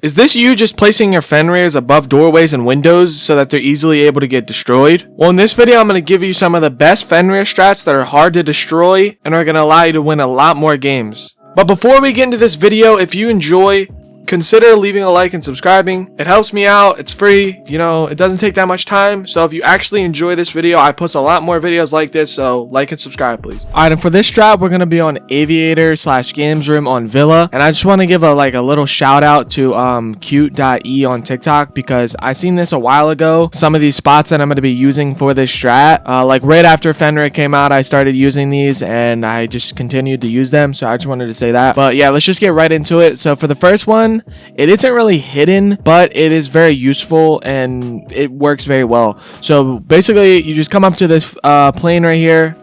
Is this you just placing your Fenrirs above doorways and windows so that they're easily able to get destroyed? Well, in this video, I'm going to give you some of the best Fenrir strats that are hard to destroy and are going to allow you to win a lot more games. But before we get into this video, if you enjoy, consider leaving a like and subscribing. It helps me out. It's free. You know, it doesn't take that much time. So if you actually enjoy this video, I post a lot more videos like this. So like and subscribe, please. All right, and for this strat, we're going to be on Aviator / Games Room on Villa. And I just want to give a little shout out to cute.e on TikTok, because I seen this a while ago. Some of these spots that I'm going to be using for this strat, like right after Fenrir came out, I started using these and I just continued to use them. So I just wanted to say that. But yeah, let's just get right into it. So for the first one, it isn't really hidden, but it is very useful and it works very well. So basically, you just come up to this plane right here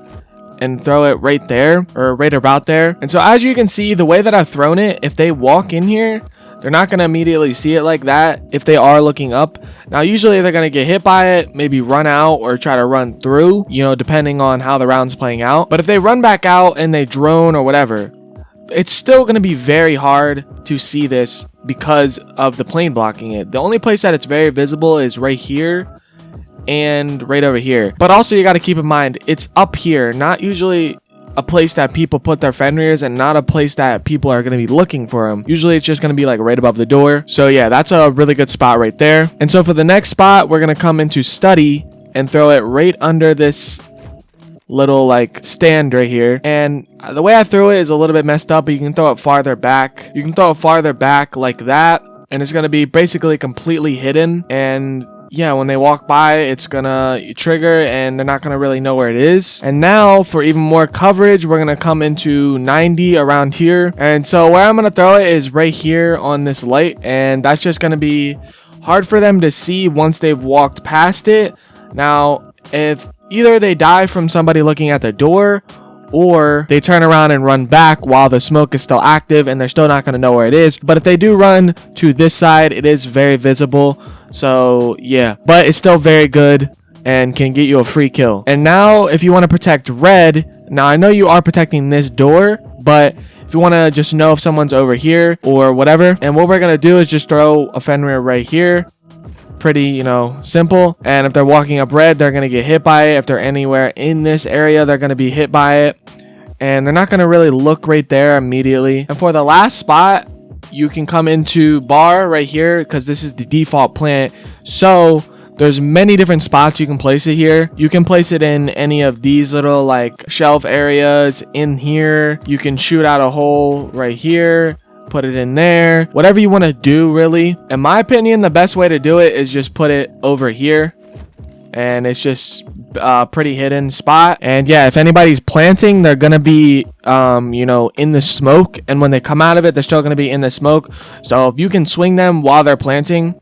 and throw it right there, or right about there. And so as you can see, the way that I've thrown it, if they walk in here, they're not going to immediately see it like that if they are looking up. Now, usually they're going to get hit by it, maybe run out or try to run through, you know, depending on how the round's playing out. But if they run back out and they drone or whatever, it's still going to be very hard to see this because of the plane blocking it. The only place that it's very visible is right here and right over here. But also you got to keep in mind, it's up here, not usually a place that people put their Fenrirs and not a place that people are going to be looking for them. Usually it's just going to be like right above the door. So yeah, that's a really good spot right there. And so for the next spot, we're going to come into study and throw it right under this little stand right here. And the way I threw it is a little bit messed up, but you can throw it farther back. You can throw it farther back like that, and it's going to be basically completely hidden. And yeah, when they walk by, it's gonna trigger and they're not gonna really know where it is. And now for even more coverage, we're gonna come into 90 around here. And so where I'm gonna throw it is right here on this light, and that's just gonna be hard for them to see once they've walked past it. Now, if either they die from somebody looking at the door, or they turn around and run back while the smoke is still active and they're still not going to know where it is. But if they do run to this side, it is very visible. So yeah, but it's still very good and can get you a free kill. And now if you want to protect red, now I know you are protecting this door, but if you want to just know if someone's over here or whatever, and what we're going to do is just throw a Fenrir right here. Pretty, you know, simple. And if they're walking up red, they're going to get hit by it. If they're anywhere in this area, they're going to be hit by it, and they're not going to really look right there immediately. And for the last spot, you can come into bar right here, because this is the default plant. So there's many different spots you can place it here. You can place it in any of these little shelf areas in here. You can shoot out a hole right here, put it in there, whatever you want to do, really. In my opinion, the best way to do it is just put it over here, and it's just a pretty hidden spot. And yeah, if anybody's planting, they're gonna be you know, in the smoke, and when they come out of it, they're still gonna be in the smoke. So if you can swing them while they're planting,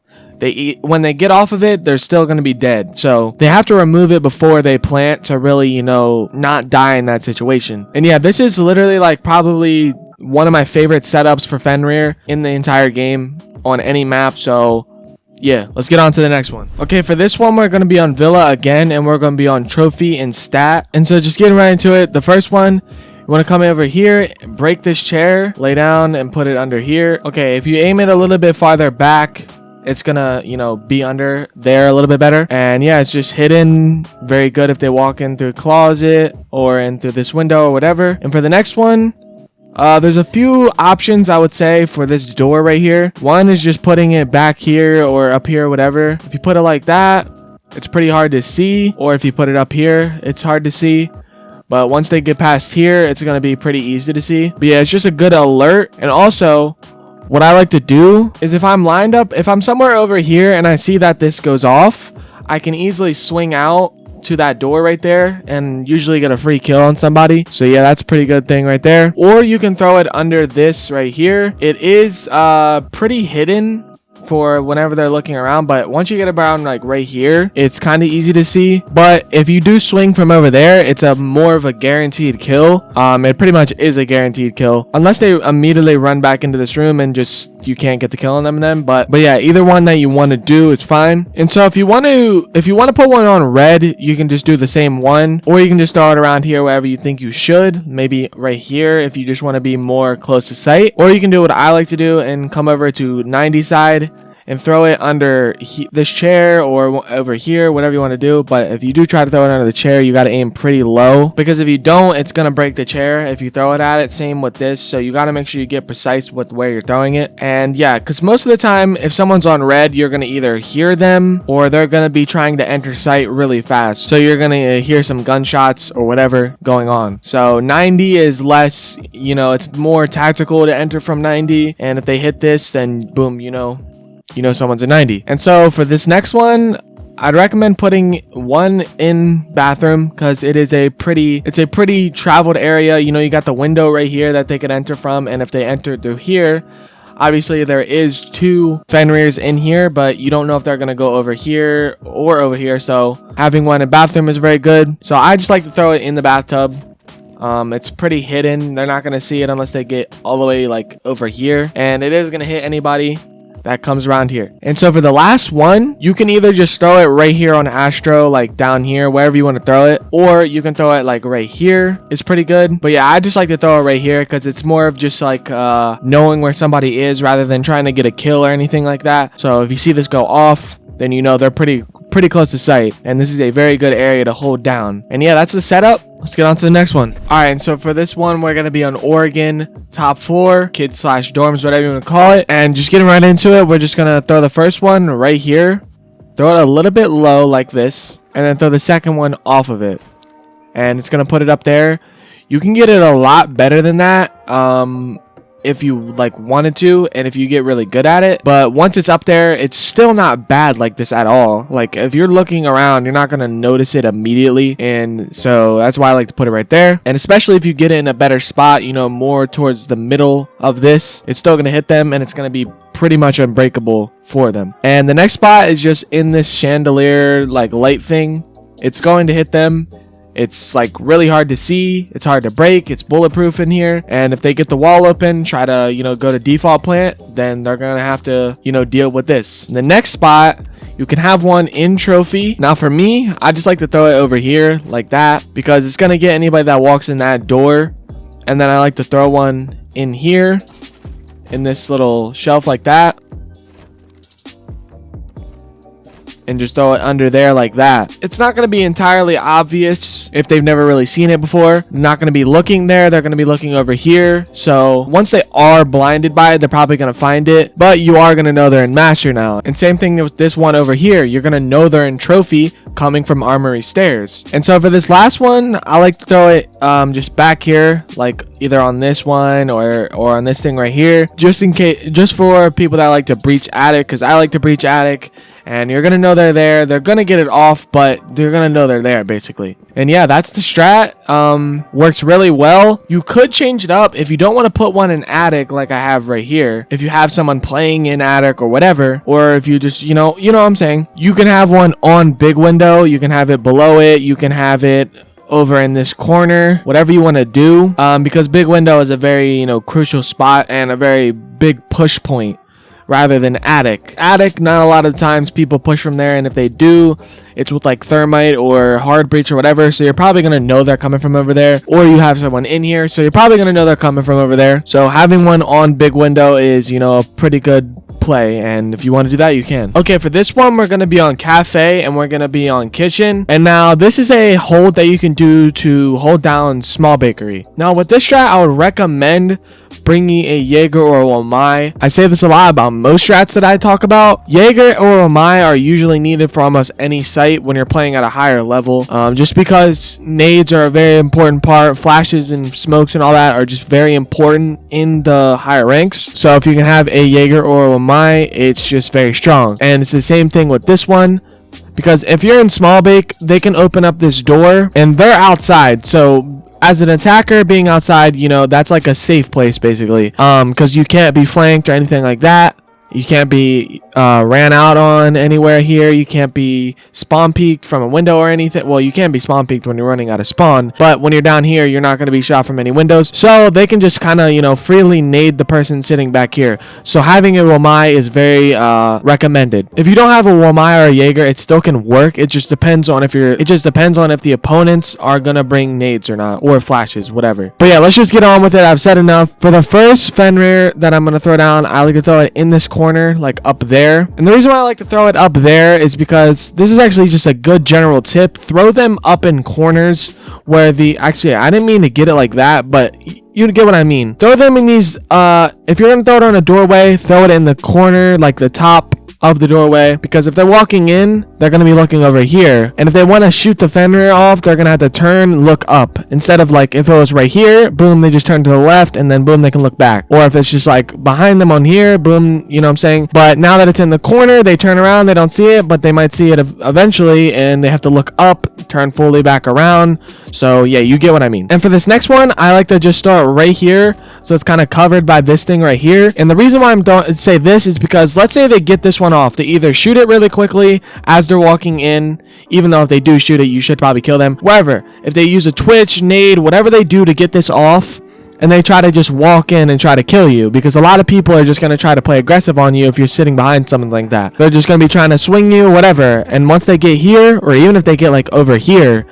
when they get off of it, they're still going to be dead. So they have to remove it before they plant to really, you know, not die in that situation. And yeah, this is literally probably one of my favorite setups for Fenrir in the entire game on any map. So yeah, let's get on to the next one. Okay, for this one, we're going to be on Villa again, and we're going to be on Trophy and Stat. And so just getting right into it, the first one, you want to come over here, break this chair, lay down and put it under here. Okay, if you aim it a little bit farther back, it's gonna, you know, be under there a little bit better. And yeah, it's just hidden. Very good if they walk in through a closet or in through this window or whatever. And for the next one, there's a few options I would say for this door right here. One is just putting it back here or up here, whatever. If you put it like that, it's pretty hard to see. Or if you put it up here, it's hard to see. But once they get past here, it's going to be pretty easy to see. But yeah, it's just a good alert. And also, what I like to do is if I'm lined up, if I'm somewhere over here and I see that this goes off, I can easily swing out to that door right there and usually get a free kill on somebody. So yeah, that's a pretty good thing right there. Or you can throw it under this right here. It is pretty hidden for whenever they're looking around, but once you get around like right here, it's kind of easy to see. But if you do swing from over there, it's a more of a guaranteed kill. It pretty much is a guaranteed kill unless they immediately run back into this room and just you can't get the kill on them then. But yeah, either one that you want to do is fine. And so if you want to put one on red, you can just do the same one, or you can just throw it around here wherever you think you should, maybe right here if you just want to be more close to sight, or you can do what I like to do and come over to 90 side and throw it under this chair or over here, whatever you want to do. But if you do try to throw it under the chair, you got to aim pretty low, because if you don't, it's going to break the chair if you throw it at it. Same with this. So you got to make sure you get precise with where you're throwing it. And yeah, because most of the time, if someone's on red, you're going to either hear them or they're going to be trying to enter sight really fast. So you're going to hear some gunshots or whatever going on. So 90 is less, it's more tactical to enter from 90. And if they hit this, then boom, someone's a 90. And so for this next one, I'd recommend putting one in bathroom, because it's a pretty traveled area. You got the window right here that they could enter from, and if they enter through here, obviously there is 2 Fenrirs in here, but you don't know if they're going to go over here or over here. So having one in bathroom is very good. So I just like to throw it in the bathtub. It's pretty hidden. They're not going to see it unless they get all the way like over here, and it is going to hit anybody that comes around here. And so for the last one, you can either just throw it right here on Astro, like down here, wherever you want to throw it, or you can throw it like right here. It's pretty good. But yeah, I just like to throw it right here because it's more of just like knowing where somebody is rather than trying to get a kill or anything like that. So if you see this go off, then they're pretty close to sight, and this is a very good area to hold down. And yeah, that's the setup. Let's get on to the next one. All right, and so for this one, we're going to be on Oregon, top floor, kids/dorms, whatever you want to call it. And just getting right into it, we're just going to throw the first one right here. Throw it a little bit low like this, and then throw the second one off of it. And it's going to put it up there. You can get it a lot better than that. If you like wanted to, and if you get really good at it. But once it's up there, it's still not bad like this at all. Like if you're looking around, you're not going to notice it immediately. And so that's why I like to put it right there. And especially if you get it in a better spot, more towards the middle of this, it's still going to hit them, and it's going to be pretty much unbreakable for them. And the next spot is just in this chandelier like light thing. It's going to hit them. It's like really hard to see. It's hard to break. It's bulletproof in here. And if they get the wall open, try to, go to default plant, then they're going to have to, deal with this. The next spot, you can have one in trophy. Now for me, I just like to throw it over here like that, because it's going to get anybody that walks in that door. And then I like to throw one in here in this little shelf like that. And just throw it under there like that. It's not going to be entirely obvious if they've never really seen it before. They're not going to be looking there. They're going to be looking over here. So once they are blinded by it, they're probably going to find it. But you are going to know they're in master now. And same thing with this one over here. You're going to know they're in trophy coming from armory stairs. And so for this last one, I like to throw it just back here, like either on this one or on this thing right here, just in case, just for people that like to breach attic, because I like to breach attic. And you're going to know they're there. They're going to get it off, but they're going to know they're there, basically. And yeah, that's the strat. Works really well. You could change it up if you don't want to put one in attic like I have right here. If you have someone playing in attic or whatever, or if you just, you know what I'm saying? You can have one on big window. You can have it below it. You can have it over in this corner, whatever you want to do. Because big window is a very, crucial spot and a very big push point, rather than attic. Attic, not a lot of times people push from there, and if they do, it's with like thermite or hard breach or whatever, so you're probably going to know they're coming from over there. Or you have someone in here, so you're probably going to know they're coming from over there. So having one on big window is, a pretty good play, and if you want to do that, you can. Okay, for this one, we're going to be on Cafe, and we're going to be on Kitchen. And now this is a hold that you can do to hold down small bakery. Now with this strat, I would recommend bringing a Jaeger or a Wamai. I say this a lot about most strats that I talk about. Jaeger or Wamai are usually needed for almost any site when you're playing at a higher level, just because nades are a very important part. Flashes and smokes and all that are just very important in the higher ranks. So if you can have a Jaeger or a Wamai, it's just very strong. And it's the same thing with this one, because if you're in small bake, they can open up this door and they're outside. So as an attacker, being outside, that's like a safe place basically, because you can't be flanked or anything like that. You can't be ran out on anywhere here. You can't be spawn peeked from a window or anything. Well, you can be spawn peeked when you're running out of spawn, but when you're down here, you're not going to be shot from any windows. So they can just kind of, you know, freely nade the person sitting back here. So having a Womai is very recommended. If you don't have a Womai or a Jaeger, it still can work. It just depends on if the opponents are going to bring nades or not, or flashes, whatever. But yeah, let's just get on with it. I've said enough. For the first Fenrir that I'm going to throw down, I like to throw it in this corner, like up there. And the reason why I like to throw it up there is because this is actually just a good general tip. Throw them up in corners where actually, I didn't mean to get it like that, but you get what I mean. Throw them in these, if you're going to throw it on a doorway, throw it in the corner, like the top of the doorway, because if they're walking in, they're going to be looking over here, and if they want to shoot the Fenrir off, they're going to have to turn, look up, instead of like if it was right here, boom, they just turn to the left, and then boom, they can look back. Or if it's just like behind them on here, boom, you know what I'm saying? But now that it's in the corner, they turn around, they don't see it, but they might see it eventually, and they have to look up, turn fully back around. So yeah, you get what I mean. And for this next one, I like to just start right here, so it's kind of covered by this thing right here. And the reason why I'm don't say this is because let's say they get this one off, they either shoot it really quickly as they're walking in, even though if they do shoot it, you should probably kill them. Whatever, if they use a twitch, nade, whatever they do to get this off, and they try to just walk in and try to kill you, because a lot of people are just going to try to play aggressive on you if you're sitting behind something like that. They're just going to be trying to swing you, whatever, and once they get here, or even if they get like over here,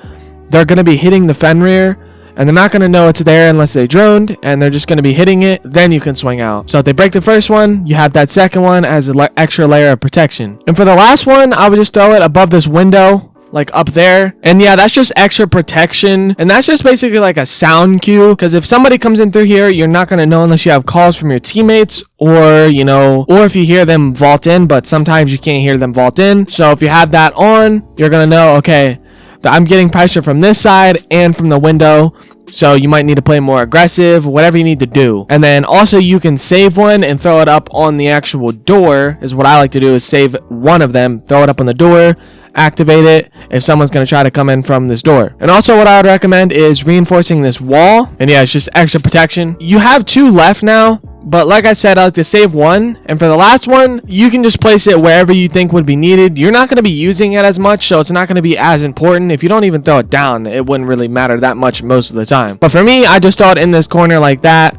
they're going to be hitting the Fenrir, and they're not going to know it's there unless they droned, and they're just going to be hitting it. Then you can swing out. So if they break the first one, you have that second one as an extra layer of protection. And for the last one, I would just throw it above this window, like up there. And yeah, that's just extra protection, and that's just basically like a sound cue, because if somebody comes in through here, you're not going to know unless you have calls from your teammates, or you know, or if you hear them vault in, but sometimes you can't hear them vault in. So if you have that on, you're going to know, okay, I'm getting pressure from this side and from the window, so you might need to play more aggressive, whatever you need to do. And then also you can save one and throw it up on the actual door, is what I like to do, is save one of them, throw it up on the door, activate it if someone's going to try to come in from this door. And also what I would recommend is reinforcing this wall. And yeah, it's just extra protection. You have 2 left now, but like I said, I like to save one. And for the last one, you can just place it wherever you think would be needed. You're not going to be using it as much, so it's not going to be as important. If you don't even throw it down, it wouldn't really matter that much most of the time. But for me, I just throw it in this corner like that,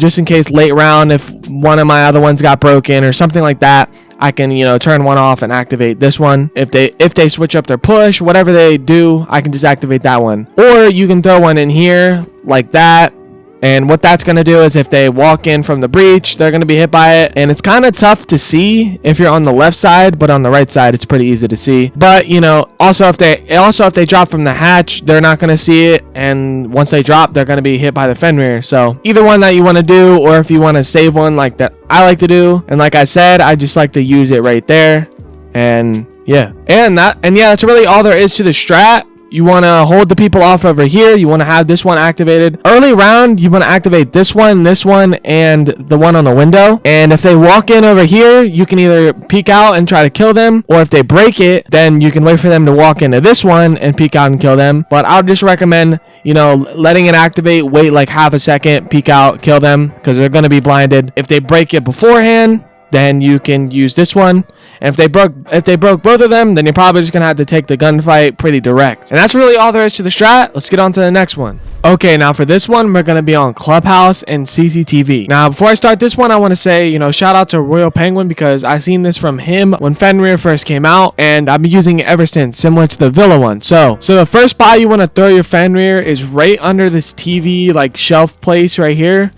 just in case late round, if one of my other ones got broken or something like that, I can, you know, turn one off and activate this one. If they switch up their push, whatever they do, I can just activate that one. Or you can throw one in here like that. And what that's going to do is if they walk in from the breach, they're going to be hit by it. And it's kind of tough to see if you're on the left side, but on the right side, it's pretty easy to see. But, you know, also if they drop from the hatch, they're not going to see it. And once they drop, they're going to be hit by the Fenrir. So either one that you want to do, or if you want to save one like that I like to do. And like I said, I just like to use it right there. And yeah. And yeah, that's really all there is to the strat. You want to hold the people off over here. You want to have this one activated. Early round, you want to activate this one, and the one on the window. And if they walk in over here, you can either peek out and try to kill them, or if they break it, then you can wait for them to walk into this one and peek out and kill them. But I would just recommend, you know, letting it activate, wait like half a second, peek out, kill them, because they're going to be blinded. If they break it beforehand, then you can use this one. And if they broke both of them, then you're probably just gonna have to take the gunfight pretty direct. And that's really all there is to the strat. Let's get on to the next one. Okay, now for this one, we're gonna be on Clubhouse and CCTV. Now, before I start this one, I want to say, you know, shout out to Royal Penguin, because I seen this from him when Fenrir first came out, and I've been using it ever since, similar to the Villa one. So the first spot you want to throw your Fenrir is right under this TV like shelf place right here.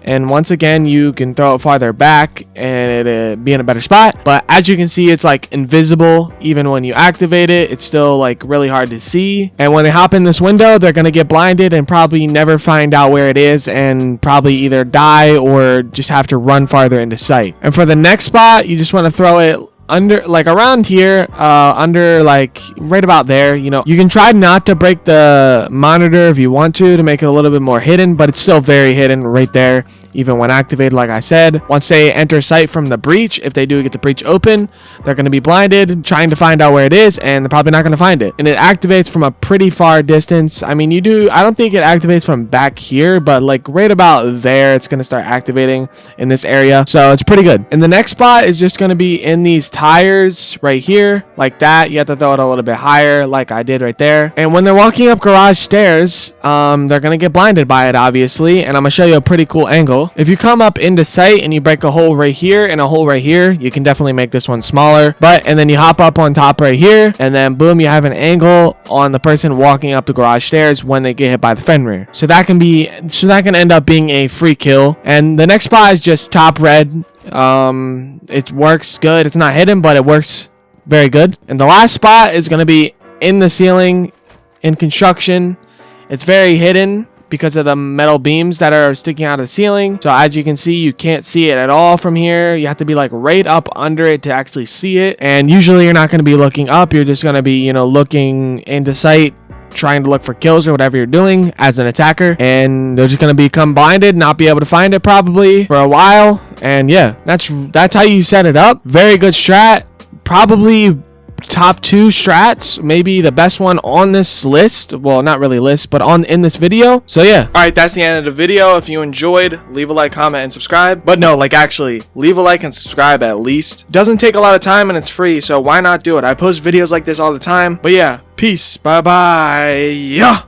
And once again, you can throw it farther back and it'll be in a better spot. But as you can see, it's like invisible. Even when you activate it, it's still like really hard to see. And when they hop in this window, they're going to get blinded and probably never find out where it is, and probably either die or just have to run farther into sight. And for the next spot, you just want to throw it under, like around here, under like right about there. You know, you can try not to break the monitor if you want to make it a little bit more hidden, but it's still very hidden right there. even when activated. Like I said, once they enter sight from the breach, if they do get the breach open, they're going to be blinded trying to find out where it is, and they're probably not going to find it. And it activates from a pretty far distance. I mean, I don't think it activates from back here, but like right about there, it's going to start activating in this area. So it's pretty good. And the next spot is just going to be in these tires right here, like that. You have to throw it a little bit higher, like I did right there. And when they're walking up garage stairs, they're going to get blinded by it, obviously. And I'm going to show you a pretty cool angle. If you come up into sight and you break a hole right here and a hole right here, you can definitely make this one smaller. And then you hop up on top right here, and then boom, you have an angle on the person walking up the garage stairs when they get hit by the Fenrir. So that can end up being a free kill. And the next spot is just top red. It works good. It's not hidden, but it works very good. And the last spot is going to be in the ceiling in construction. It's very hidden because of the metal beams that are sticking out of the ceiling. So as you can see, you can't see it at all from here. You have to be like right up under it to actually see it. And usually you're not going to be looking up. You're just going to be, looking into sight, trying to look for kills or whatever you're doing as an attacker. And they're just going to become blinded, not be able to find it probably for a while. And yeah, that's how you set it up. Very good strat. Probably top 2 strats, maybe the best one on this list. Well, not really list, but in this video. So yeah, all right, that's the end of the video. If you enjoyed, leave a like, comment, and subscribe. But no, like actually leave a like and subscribe at least. Doesn't take a lot of time and it's free, so why not do it? I post videos like this all the time. But yeah, peace, bye bye. Yeah.